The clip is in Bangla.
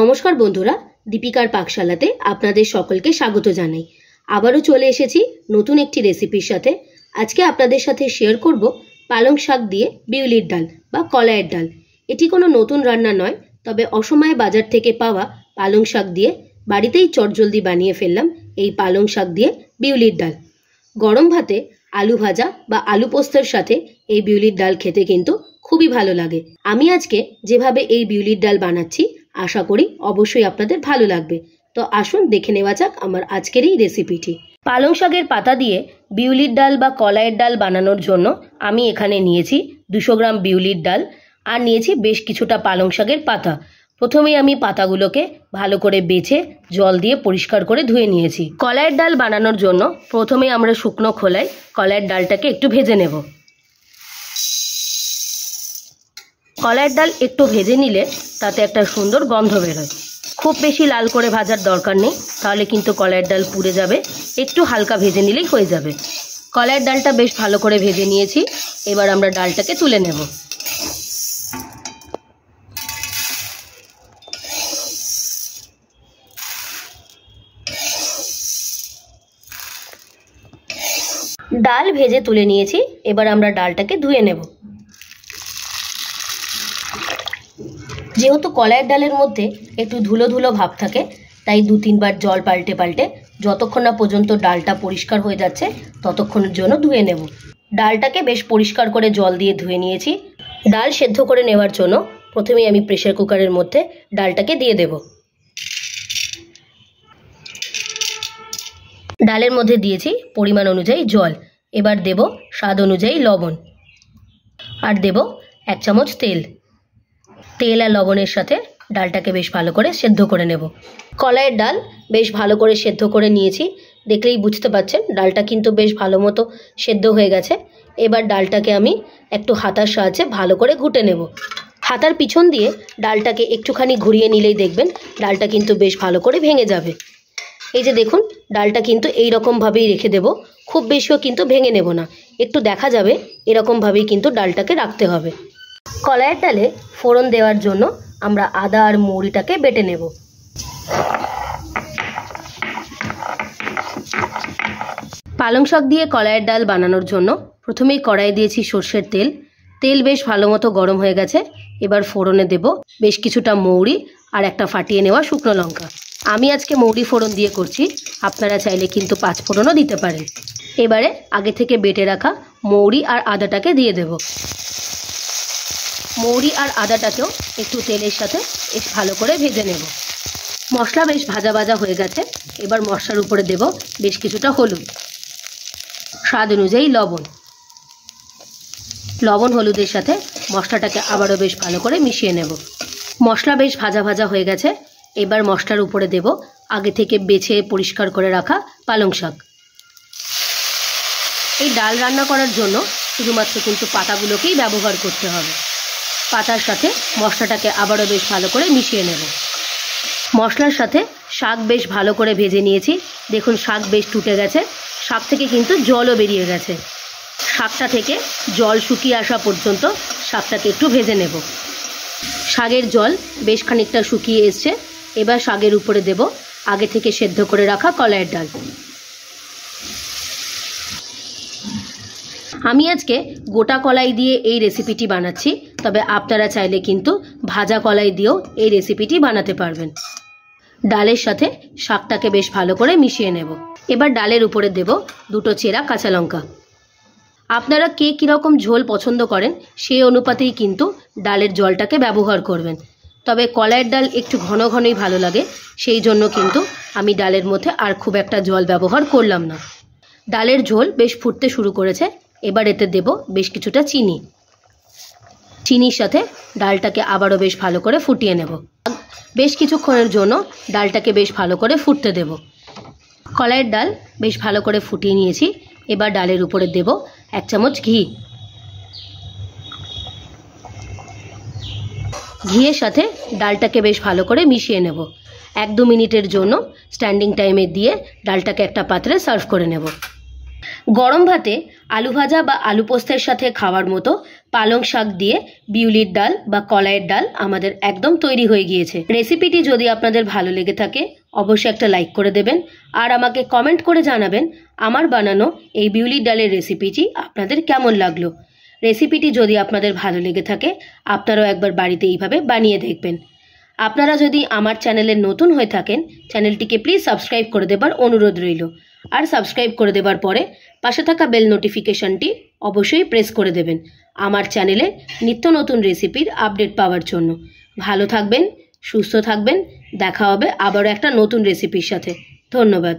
নমস্কার বন্ধুরা, দীপিকার পাকশালাতে আপনাদের সকলকে স্বাগত জানাই। আবারও চলে এসেছি নতুন একটি রেসিপির সাথে। আজকে আপনাদের সাথে শেয়ার করব পালং শাক দিয়ে বিউলির ডাল বা কলাইয়ের ডাল। এটি কোনো নতুন রান্না নয়, তবে অসময়ে বাজার থেকে পাওয়া পালং শাক দিয়ে বাড়িতেই চটজলদি বানিয়ে ফেললাম এই পালং শাক দিয়ে বিউলির ডাল। গরম ভাতে আলু ভাজা বা আলু পোস্তের সাথে এই বিউলির ডাল খেতে কিন্তু খুবই ভালো লাগে। আমি আজকে যেভাবে এই বিউলির ডাল বানাচ্ছি আশা করি অবশ্যই আপনাদের ভালো লাগবে। তো আসুন দেখে নেওয়া যাক আমার আজকের এই রেসিপিটি। পালং শাকের পাতা দিয়ে বিউলির ডাল বা কলাইয়ের ডাল বানানোর জন্য আমি এখানে নিয়েছি 200 গ্রাম বিউলির ডাল আর নিয়েছি বেশ কিছুটা পালং শাকের পাতা। প্রথমেই আমি পাতাগুলোকে ভালো করে বেছে জল দিয়ে পরিষ্কার করে ধুয়ে নিয়েছি। কলাইয়ের ডাল বানানোর জন্য প্রথমে আমরা শুকনো খোলায় কলাইয়ের ডালটাকে একটু ভেজে নেব। কলাইয়ের ডাল একটু ভেজে নিলে তাতে একটা সুন্দর গন্ধ বেরোয়। খুব বেশি লাল করে ভাজার দরকার নেই, তাহলে কিন্তু কলাইয়ের ডাল পুড়ে যাবে। একটু হালকা ভেজে নিলেই হয়ে যাবে। কলাইয়ের ডালটা বেশ ভালো করে ভেজে নিয়েছি। এবার আমরা ডালটাকে তুলে নেব। ডাল ভেজে তুলে নিয়েছি। এবার আমরা ডালটাকে ধুয়ে নেব। যেহেতু কলাইয়ের ডালের মধ্যে একটু ধুলো ধুলো ভাব থাকে, তাই 2-3 বার জল পাল্টে পাল্টে যতক্ষণ না পর্যন্ত ডালটা পরিষ্কার হয়ে যাচ্ছে ততক্ষণের জন্য ধুয়ে নেব। ডালটাকে বেশ পরিষ্কার করে জল দিয়ে ধুয়ে নিয়েছি। ডাল সেদ্ধ করে নেওয়ার জন্য প্রথমেই আমি প্রেসার কুকারের মধ্যে ডালটাকে দিয়ে দেব। ডালের মধ্যে দিয়েছি পরিমাণ অনুযায়ী জল। এবার দেব স্বাদ অনুযায়ী লবণ আর দেব 1 চামচ তেল। তেল আর লবণের সাথে ডালটাকে বেশ ভালো করে সেদ্ধ করে নেব। কলাইয়ের ডাল বেশ ভালো করে সেদ্ধ করে নিয়েছি। দেখলেই বুঝতে পারছেন ডালটা কিন্তু বেশ ভালো মতো সেদ্ধ হয়ে গেছে। এবার ডালটাকে আমি একটু হাতার সাহায্যে ভালো করে ঘুটে নেব। হাতার পিছন দিয়ে ডালটাকে একটুখানি ঘুরিয়ে নিলেই দেখবেন ডালটা কিন্তু বেশ ভালো করে ভেঙে যাবে। এই যে দেখুন, ডালটা কিন্তু এই রকমভাবেই রেখে দেব। খুব বেশিও কিন্তু ভেঙে নেব না, একটু দেখা যাবে এরকমভাবেই কিন্তু ডালটাকে রাখতে হবে। কলাইয়ের ডালে ফোড়ন দেওয়ার জন্য আমরা আদা আর মৌরিটাকে বেটে নেব। পালং শাক দিয়ে কলাইয়ের ডাল বানানোর জন্য প্রথমেই কড়াইয়ে দিয়েছি সর্ষের তেল। তেল বেশ ভালো মতো গরম হয়ে গেছে। এবার ফোড়নে দেব বেশ কিছুটা মৌরি আর একটা ফাটিয়ে নেওয়া শুকনো লঙ্কা। আমি আজকে মৌরি ফোড়ন দিয়ে করছি, আপনারা চাইলে কিন্তু 5 ফোড়নও দিতে পারেন। এবারে আগে থেকে বেটে রাখা মৌরি আর আদাটাকে দিয়ে দেব। মৌরি আর আদাটাকেও একটু তেলের সাথে বেশ ভালো করে ভেজে নেব। মশলা বেশ ভাজা ভাজা হয়ে গেছে। এবার মশলার উপরে দেব বেশ কিছুটা হলুদ, স্বাদ অনুযায়ী লবণ। লবণ হলুদের সাথে মশলাটাকে আবারও বেশ ভালো করে মিশিয়ে নেব। মশলা বেশ ভাজা ভাজা হয়ে গেছে। এবার মশলার উপরে দেব আগে থেকে বেছে পরিষ্কার করে রাখা পালং শাক। এই ডাল রান্না করার জন্য শুধুমাত্র কিন্তু পাতাগুলোকেই ব্যবহার করতে হবে। পাতার সাথে মশলাটাকে আবারও বেশ ভালো করে মিশিয়ে নেব। মশলার সাথে শাক বেশ ভালো করে ভেজে নিয়েছি। দেখুন শাক বেশ টুটে গেছে। শাক থেকে কিন্তু জলও বেরিয়ে গেছে। শাকটা থেকে জল শুকিয়ে আসা পর্যন্ত শাকটাকে একটু ভেজে নেব। শাকের জল বেশ খানিকটা শুকিয়ে এসছে। এবার শাকের উপরে দেব আগে থেকে সেদ্ধ করে রাখা কলাইয়ের ডাল। আমি আজকে গোটা কলাই দিয়ে এই রেসিপিটি বানাচ্ছি, তবে আপনারা চাইলে কিন্তু ভাজা কলাই দিয়েও এই রেসিপিটি বানাতে পারবেন। ডালের সাথে শাকটাকে বেশ ভালো করে মিশিয়ে নেব। এবার ডালের উপরে দেব 2 চেরা কাঁচা লঙ্কা। আপনারা কে কীরকম ঝোল পছন্দ করেন সেই অনুপাতেই কিন্তু ডালের জলটাকে ব্যবহার করবেন। তবে কলাইয়ের ডাল একটু ঘন ঘনই ভালো লাগে, সেই জন্য কিন্তু আমি ডালের মধ্যে আর খুব একটা জল ব্যবহার করলাম না। ডালের ঝোল বেশ ফুটতে শুরু করেছে। এবার এতে দেব বেশ কিছুটা চিনি। চিনির সাথে ডালটাকে আবারও বেশ ভালো করে ফুটিয়ে নেব। বেশ কিছুক্ষণের জন্য ডালটাকে বেশ ভালো করে ফুটতে দেব। কলাইয়ের ডাল বেশ ভালো করে ফুটিয়ে নিয়েছি। এবার ডালের উপরে দেব 1 চামচ ঘি। ঘিয়ের সাথে ডালটাকে বেশ ভালো করে মিশিয়ে নেব। 1-2 মিনিটের জন্য স্ট্যান্ডিং টাইমে দিয়ে ডালটাকে একটা পাত্রে সার্ভ করে নেব। গরম ভাতে আলু ভাজা বা আলু পোস্তের সাথে খাওয়ার মতো পালং শাক দিয়ে বিউলির ডাল বা কলাইয়ের ডাল আমাদের একদম তৈরি হয়ে গিয়েছে। রেসিপিটি যদি আপনাদের ভালো লেগে থাকে অবশ্যই একটা লাইক করে দেবেন আর আমাকে কমেন্ট করে জানাবেন আমার বানানো এই বিউলির ডালের রেসিপিটি আপনাদের কেমন লাগলো। রেসিপিটি যদি আপনাদের ভালো লেগে থাকে আপনারাও একবার বাড়িতে এইভাবে বানিয়ে দেখবেন। আপনারা যদি আমার চ্যানেলে নতুন হয়ে থাকেন চ্যানেলটিকে প্লিজ সাবস্ক্রাইব করে দেবার অনুরোধ রইল আর সাবস্ক্রাইব করে দেবার পরে পাশে থাকা বেল নোটিফিকেশনটি অবশ্যই প্রেস করে দেবেন আমার চ্যানেলে নিত্য নতুন রেসিপির আপডেট পাওয়ার জন্য। ভালো থাকবেন, সুস্থ থাকবেন, দেখা হবে আবারও একটা নতুন রেসিপির সাথে। ধন্যবাদ।